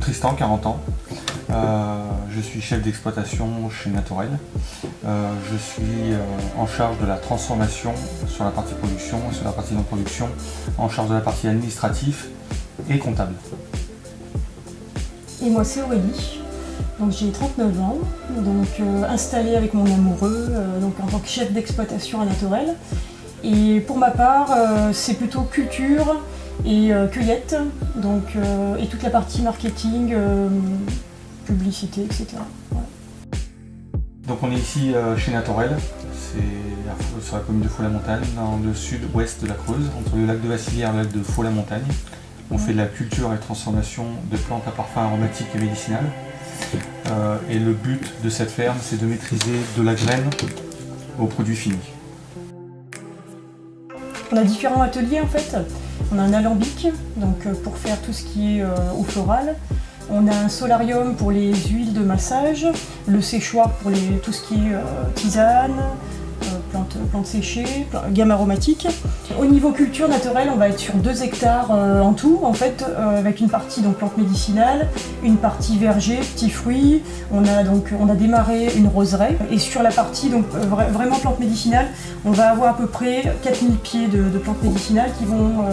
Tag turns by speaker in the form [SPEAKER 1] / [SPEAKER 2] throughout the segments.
[SPEAKER 1] Tristan, 40 ans. Je suis chef d'exploitation chez Naturel. Je suis en charge de la transformation sur la partie production et sur la partie non-production, en charge de la partie administrative et comptable.
[SPEAKER 2] Et moi c'est Aurélie, donc j'ai 39 ans, donc installée avec mon amoureux donc en tant que chef d'exploitation à Naturel. Et pour ma part, c'est plutôt culture et cueillette, donc, et toute la partie marketing, publicité, etc. Ouais.
[SPEAKER 1] Donc on est ici chez Naturel, c'est sur la commune de Faux-la-Montagne, dans le sud-ouest de la Creuse, entre le lac de Vassilière et le lac de Faux-la-Montagne. On fait de la culture et transformation de plantes à parfum aromatique et médicinal. Et le but de cette ferme, c'est de maîtriser de la graine au produit fini.
[SPEAKER 2] On a différents ateliers en fait. On a un alambic donc, pour faire tout ce qui est eau florale. On a un solarium pour les huiles de massage, le séchoir pour tout ce qui est tisane, plantes séchées, gamme aromatique. Au niveau culture naturelle, on va être sur 2 hectares en tout, en fait, avec une partie donc plantes médicinales, une partie verger, petits fruits. On a démarré une roseraie. Et sur la partie donc vraiment plantes médicinales, on va avoir à peu près 4000 pieds de plantes médicinales qui vont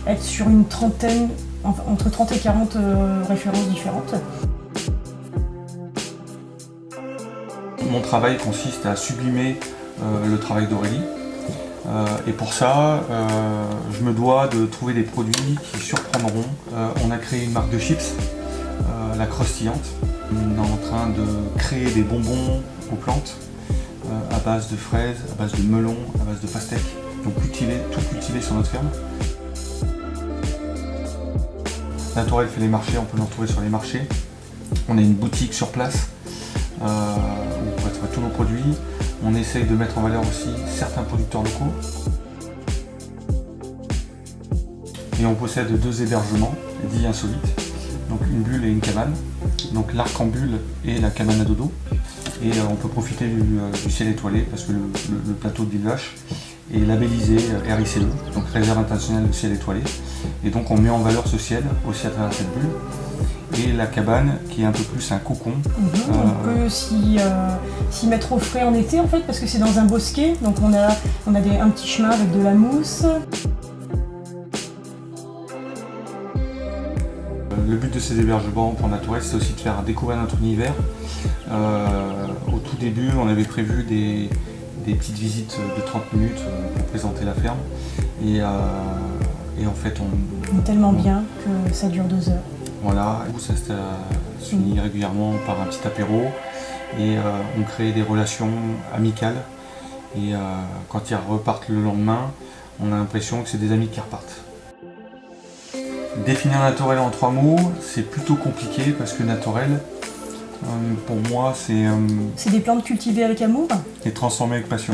[SPEAKER 2] être sur une trentaine, entre 30 et 40 références différentes.
[SPEAKER 1] Mon travail consiste à sublimer le travail d'Aurélie. Et pour ça, je me dois de trouver des produits qui surprendront. On a créé une marque de chips, la croustillante. On est en train de créer des bonbons aux plantes à base de fraises, à base de melons, à base de pastèques. Donc tout cultivé sur notre ferme. Naturel fait les marchés, on peut nous retrouver sur les marchés. On a une boutique sur place où on peut trouver tous nos produits. On essaye de mettre en valeur aussi certains producteurs locaux. Et on possède 2 hébergements dits insolites, donc une bulle et une cabane. Donc l'arc en bulle et la cabane à dodo. Et on peut profiter du ciel étoilé parce que le plateau de Villevache est labellisé RICE, donc Réserve internationale du ciel étoilé. Et donc on met en valeur ce ciel aussi à travers cette bulle. Et la cabane qui est un peu plus un cocon.
[SPEAKER 2] On peut s'y mettre au frais en été en fait parce que c'est dans un bosquet, donc on a un petit chemin avec de la mousse.
[SPEAKER 1] Le but de ces hébergements pour Naturel, c'est aussi de faire découvrir notre univers. Au tout début, on avait prévu des petites visites de 30 minutes pour présenter la ferme. Et en fait,
[SPEAKER 2] on est tellement bien que ça dure 2 heures.
[SPEAKER 1] Voilà, ça se finit régulièrement par un petit apéro et on crée des relations amicales. Et quand ils repartent le lendemain, on a l'impression que c'est des amis qui repartent. Définir Naturel en 3 mots, c'est plutôt compliqué parce que Naturel, pour moi, c'est...
[SPEAKER 2] c'est des plantes cultivées avec amour
[SPEAKER 1] et transformées avec passion.